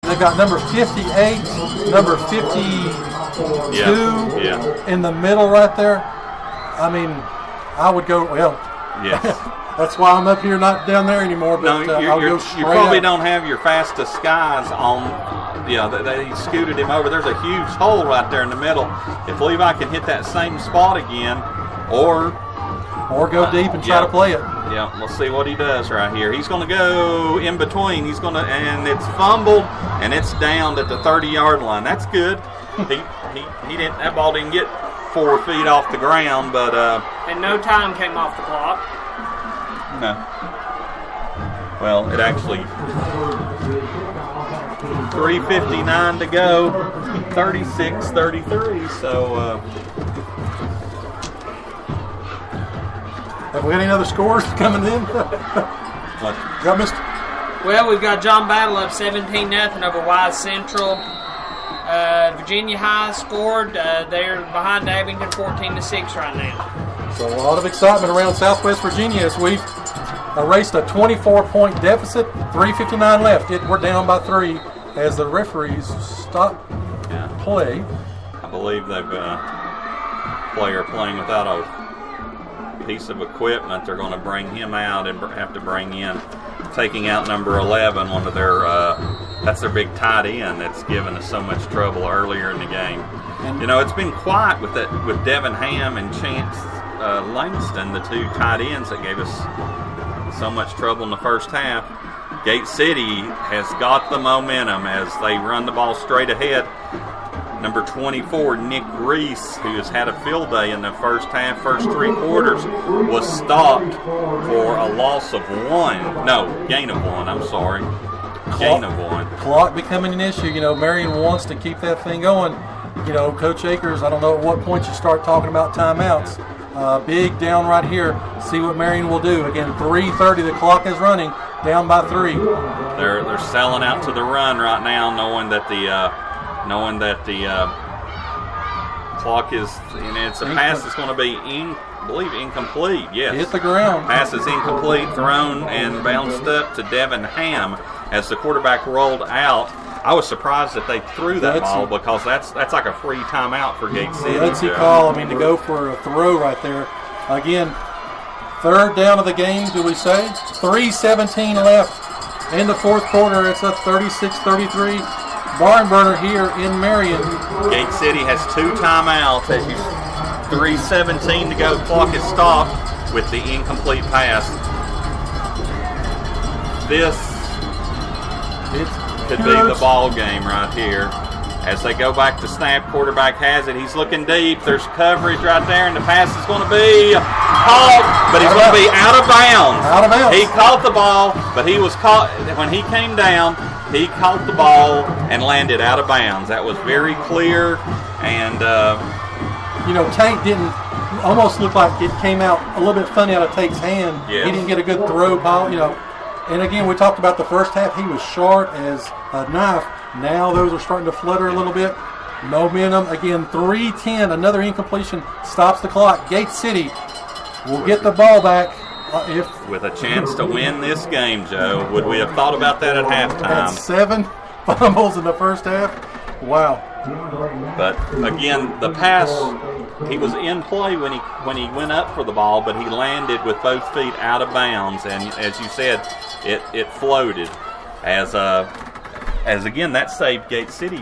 They've got number 58, number 52 in the middle right there. I mean, I would go, well, yes. That's why I'm up here, not down there anymore. But no, you probably don't have your fastest guys on. Yeah, they scooted him over. There's a huge hole right there in the middle. If Levi can hit that same spot again, or go deep and try to play it. Yeah, we'll see what he does right here. He's going to go in between. He's going to, and it's fumbled, and it's down at the 30-yard line. That's good. He didn't. That ball didn't get 4 feet off the ground, but and no time came off the clock. No. Well, it actually 3:59 to go, 36-33. So. Have we got any other scores coming in? Got missed. Well, we've got John Battle up 17-0 over Wise Central. Virginia High scored. They're behind Abington 14-6 right now. So a lot of excitement around Southwest Virginia as we've erased a 24-point deficit. 3:59 left. We're down by 3 as the referees stop play. I believe they've player playing without a piece of equipment. They're going to bring him out and have to bring in, taking out number 11, one of their that's their big tight end that's given us so much trouble earlier in the game. And, you know, it's been quiet with Devin Ham and Chance Langston, the two tight ends that gave us so much trouble in the first half. Gate City has got the momentum as they run the ball straight ahead. Number 24, Nick Reese, who has had a field day in the first half, first 3 quarters, was stopped for a loss of 1. No, gain of 1, I'm sorry. Gain of 1. Clock becoming an issue. You know, Marion wants to keep that thing going. You know, Coach Akers, I don't know at what point you start talking about timeouts. Big down right here. See what Marion will do. Again, 3:30, the clock is running, down by 3. They're selling out to the run right now, knowing that the clock is, and it's a pass that's going to be incomplete. Yes, hit the ground. Pass is incomplete, thrown and bounced up to Devin Ham as the quarterback rolled out. I was surprised that they threw that ball because that's like a free timeout for Gate City. Let's call. I mean, to go for a throw right there. Again, 3rd down of the game. Do we say 3:17 left in the 4th quarter? It's a 36-33. Barn burner here in Marion. Gate City has 2 timeouts. As 3:17 to go. Clock is stopped with the incomplete pass. This could be the ball game right here. As they go back to snap, quarterback has it. He's looking deep. There's coverage right there, and the pass is going to be caught, but he's going to be out of bounds. Out of bounds. He caught the ball, but he was caught when he came down. He caught the ball and landed out of bounds. That was very clear, and you know, Tank didn't almost look like it came out a little bit funny out of Tank's hand. Yes. He didn't get a good throw ball, you know. And again, we talked about the first half. He was sharp as a knife. Now those are starting to flutter a little bit. Momentum. Again, 3:10. Another incompletion stops the clock. Gate City will get the ball back. With a chance to win this game, Joe. Would we have thought about that at halftime? 7 fumbles in the first half. Wow. But again, the pass, he was in play when he went up for the ball, but he landed with both feet out of bounds, and as you said, it floated. As again, that saved Gate City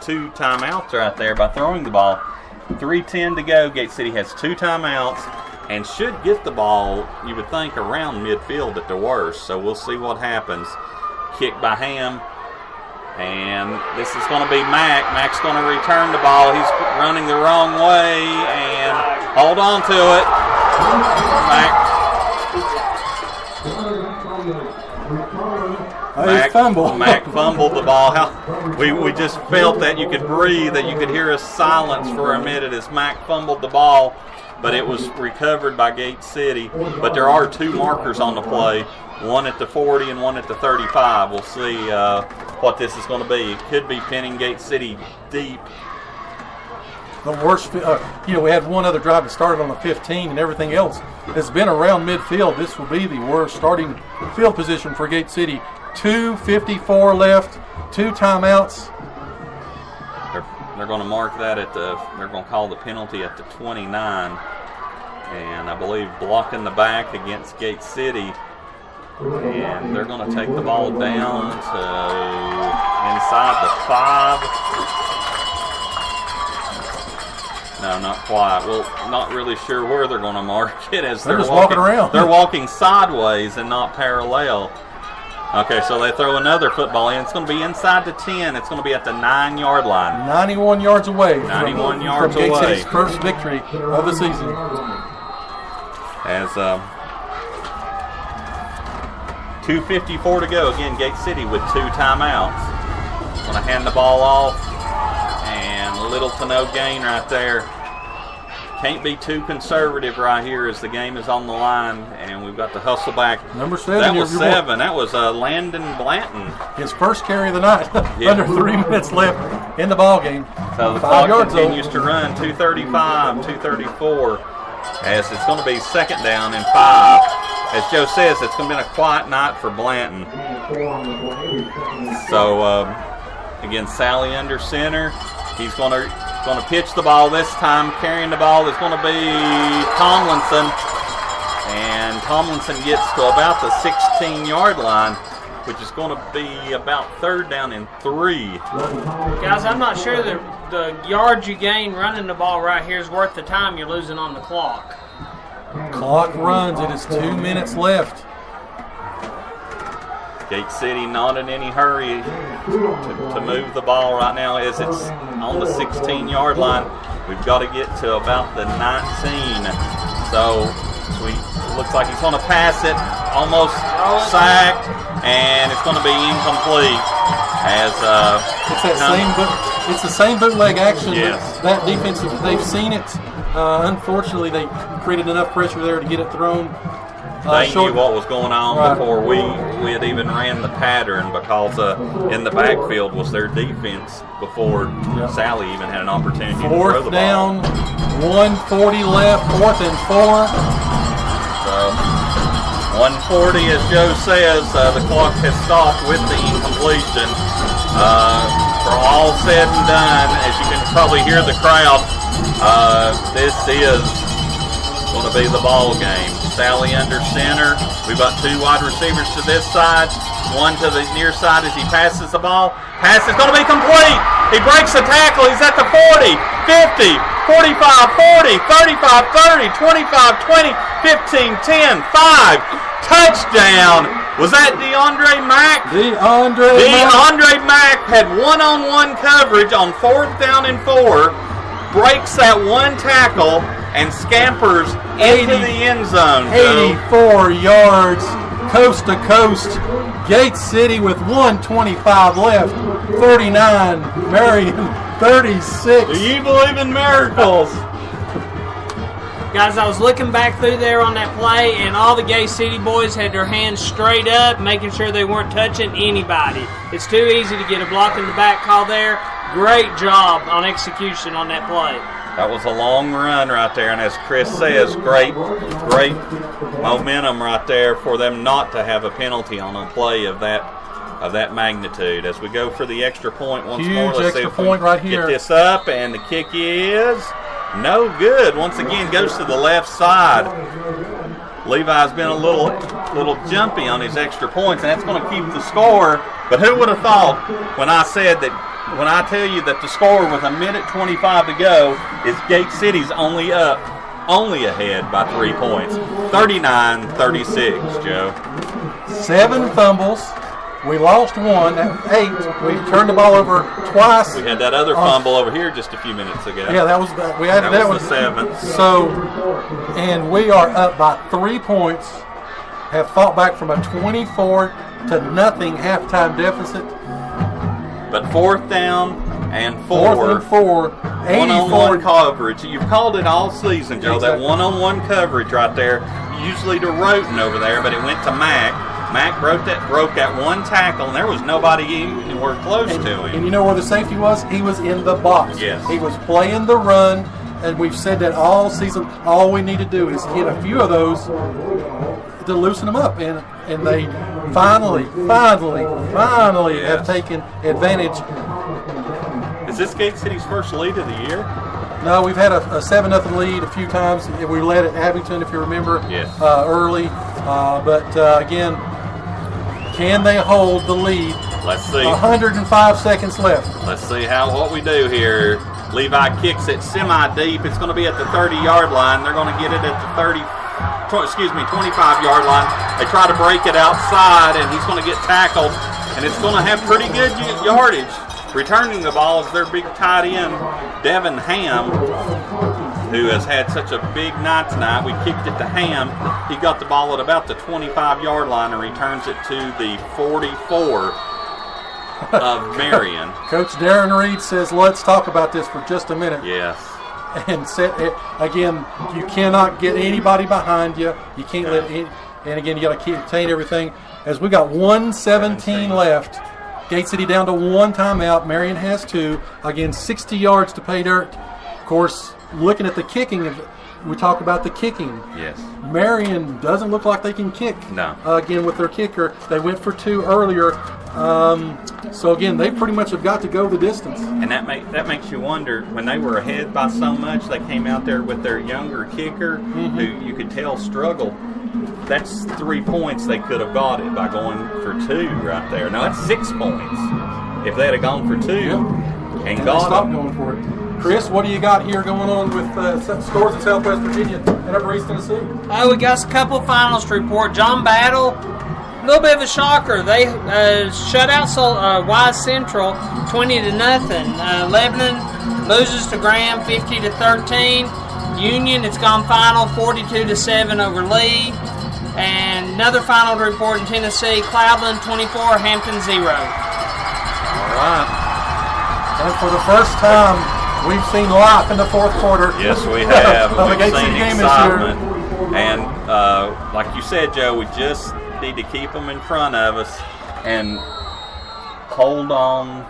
two timeouts right there by throwing the ball. 3:10 to go. Gate City has 2 timeouts and should get the ball, you would think, around midfield at the worst. So we'll see what happens. Kick by Ham. And this is going to be Mack. Mack's going to return the ball. He's running the wrong way, and hold on to it. Mack fumbled the ball. We just felt that you could breathe, that you could hear a silence for a minute as Mack fumbled the ball, but it was recovered by Gate City. But there are 2 markers on the play, one at the 40 and one at the 35. We'll see what this is going to be. It could be pinning Gate City deep. The worst, we had one other drive that started on the 15, and everything else has been around midfield. This will be the worst starting field position for Gate City 2:54 left, 2 timeouts. They're going to mark that they're going to call the penalty at the 29. And I believe blocking the back against Gate City. And they're going to take the ball down to inside the 5. No, not quite. Well, not really sure where they're going to mark it as they're just walking around. They're walking sideways and not parallel. Okay, so they throw another football in. It's going to be inside the 10. It's going to be at the 9-yard line. 91 yards away. 91 yards from Gate away. City's first victory of the season. As 2:54 to go. Again, Gate City with 2 timeouts. Going to hand the ball off, and little to no gain right there. Can't be too conservative right here as the game is on the line, and we've got to hustle back. Number 7. That was 7. That was Landon Blanton. His first carry of the night. Yeah. Under 3 minutes left in the ball game. So the 5 clock yards continues to run. 2:35, 2:34. As it's going to be second down and 5. As Joe says, it's going to be a quiet night for Blanton. So again, Sally under center. He's going to pitch the ball this time. Carrying the ball is going to be Tomlinson. And Tomlinson gets to about the 16-yard line, which is going to be about 3rd down and 3. Guys, I'm not sure that the yards you gain running the ball right here is worth the time you're losing on the clock. Clock runs. It is 2 minutes left. Gate City not in any hurry to move the ball right now as it's on the 16-yard line. We've got to get to about the 19. So looks like he's going to pass it, almost sacked, and it's going to be incomplete. As it's the same bootleg action. Yes. That defense, they've seen it. Unfortunately, they created enough pressure there to get it thrown. They knew what was going on before we had even ran the pattern, because in the backfield was their defense before Sally even had an opportunity to throw the ball. 4th down, 1:40 left, 4th and 4. So 1:40, as Joe says, the clock has stopped with the incompletion. For all said and done, as you can probably hear the crowd, this is going to be the ball game. Sally under center. We've got 2 wide receivers to this side, 1 to the near side as he passes the ball. Pass is going to be complete. He breaks the tackle. He's at the 40, 50, 45, 40, 35, 30, 25, 20, 15, 10, 5. Touchdown. Was that DeAndre Mack? DeAndre Mack had one-on-one coverage on 4th down and 4. Breaks that 1 tackle and scampers into the end zone. 84 yards, coast to coast. Gate City with 1:25 left. 39, Marion 36. Do you believe in miracles? Guys, I was looking back through there on that play, and all the Gate City boys had their hands straight up, making sure they weren't touching anybody. It's too easy to get a block in the back call there. Great job on execution on that play. That was a long run right there, and as Chris says, great momentum right there for them not to have a penalty on a play of that magnitude. As we go for the extra point once more, let's see if we get this up, and the kick is no good. Once again, goes to the left side. Levi's been a little jumpy on his extra points, and that's going to keep the score. But who would have thought when I tell you that the score with 1:25 to go is Gate City's only ahead by 3 points. 39-36, Joe. 7 fumbles. We lost 1 at 8. We've turned the ball over twice. We had that other fumble over here just a few minutes ago. Yeah, we added that was one. The 7th. So, and we are up by 3 points. Have fought back from a 24-0 halftime deficit. But 4th down and 4. 4th and 4. 1-on-1 coverage. You've called it all season, Joe. Exactly. That 1-on-1 coverage right there. Usually to Roten over there, but it went to Mack. Mack broke that 1 tackle, and there was nobody anywhere close to him. And you know where the safety was? He was in the box. Yes. He was playing the run, and we've said that all season. All we need to do is get a few of those. to loosen them up, and they finally have taken advantage. Is this Gate City's first lead of the year? No, we've had a 7-0 lead a few times. We led at Abington, if you remember, early. But again, can they hold the lead? Let's see. 105 seconds left. Let's see what we do here. Levi kicks it semi-deep. It's going to be at the 30-yard line. They're going to get it at the 25-yard line. They try to break it outside, and he's going to get tackled, and it's going to have pretty good yardage. Returning the ball is their big tight end, Devin Ham, who has had such a big night tonight. We kicked it to Ham. He got the ball at about the 25-yard line and returns it to the 44 of Marion. Coach Darren Reed says, let's talk about this for just a minute. Yes. And again, you cannot get anybody behind you. You can't let any, and again, you got to contain everything. As we got 1:17 left, Gate City down to one timeout. Marion has two. Again, 60 yards to pay dirt. Of course, looking at the kicking, we talk about the kicking. Yes. Marion doesn't look like they can kick. No. Again, with their kicker, they went for two earlier. So again, they pretty much have got to go the distance. And that makes you wonder, when they were ahead by so much, they came out there with their younger kicker, who you could tell struggled. That's 3 points they could have got it by going for two right there. Now that's 6 points if they'd have gone for two and got stopped going for it. Chris, what do you got here going on with scores in Southwest Virginia and Upper East Tennessee? We got a couple of finals to report. John Battle, a little bit of a shocker. They shut out Wise Central 20-0. Lebanon loses to Graham 50-13. Union, it's gone final 42-7 over Lee. And another final to report in Tennessee, Cloudland 24, Hampton 0. All right. And for the first time, we've seen life in the fourth quarter. Yes, we have. We've seen excitement. And like you said, Joe, we just need to keep them in front of us and hold on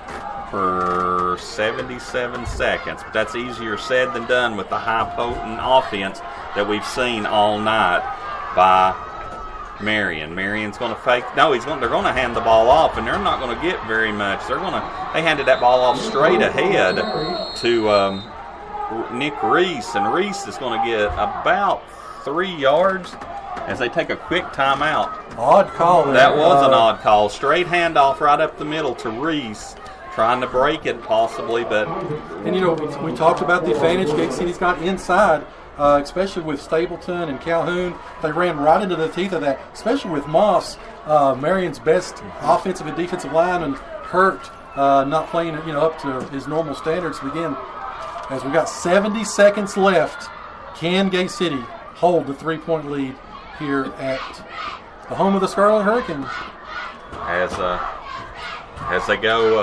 for 77 seconds. But that's easier said than done with the high potent offense that we've seen all night by Marion. Marion's going to fake. No, they're going to hand the ball off, and they're not going to get very much. They handed that ball off straight ahead to Nick Reese, and Reese is going to get about 3 yards as they take a quick timeout. Odd call there. That was an odd call. Straight handoff right up the middle to Reese, trying to break it possibly, but. And we talked about the advantage Gate City's got inside. Especially with Stapleton and Calhoun. They ran right into the teeth of that, especially with Moss, Marion's best offensive and defensive lineman, hurt, not playing up to his normal standards. Again, as we got 70 seconds left, can Gate City hold the 3-point lead here at the home of the Scarlet Hurricanes? As they go,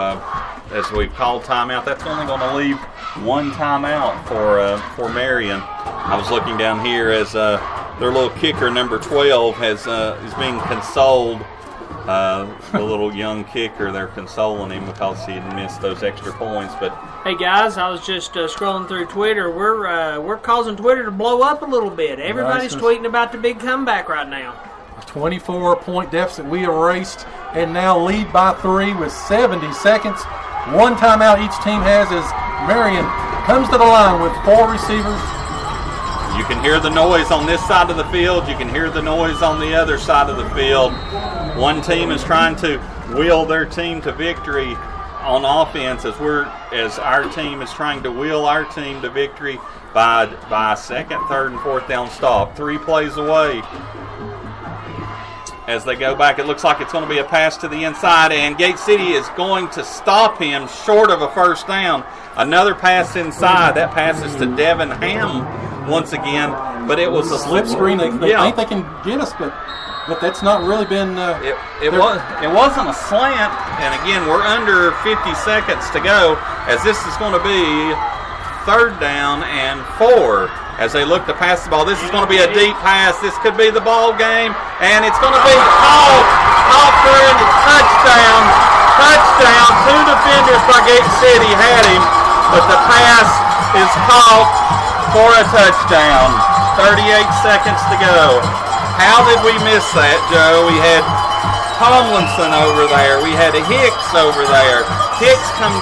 as we've called timeout, that's only going to leave one timeout for Marion. I was looking down here as their little kicker, number 12, is being consoled. The little young kicker, they're consoling him because he had missed those extra points. But hey guys, I was just scrolling through Twitter. We're causing Twitter to blow up a little bit. Everybody's tweeting about the big comeback right now. A 24-point deficit we erased and now lead by 3 with 70 seconds. One timeout each team has as Marion comes to the line with 4 receivers. You can hear the noise on this side of the field. You can hear the noise on the other side of the field. One team is trying to wheel their team to victory on offense as our team is trying to wheel our team to victory by second, third, and fourth down stop. 3 plays away. As they go back, it looks like it's going to be a pass to the inside, and Gate City is going to stop him short of a first down. Another pass inside. That pass is to Devin Ham once again, but it was a slip screen. They think they can get us, but that's not really been. It wasn't a slant, and again we're under 50 seconds to go, as this is going to be 3rd down and 4. As they look to pass the ball, this is going to be a deep pass. This could be the ball game, and it's going to be called for a touchdown. Touchdown. 2 defenders by Gate City had him, but the pass is caught for a touchdown. 38 seconds to go. How did we miss that, Joe? We had Tomlinson over there. We had a Hicks over there. Hicks come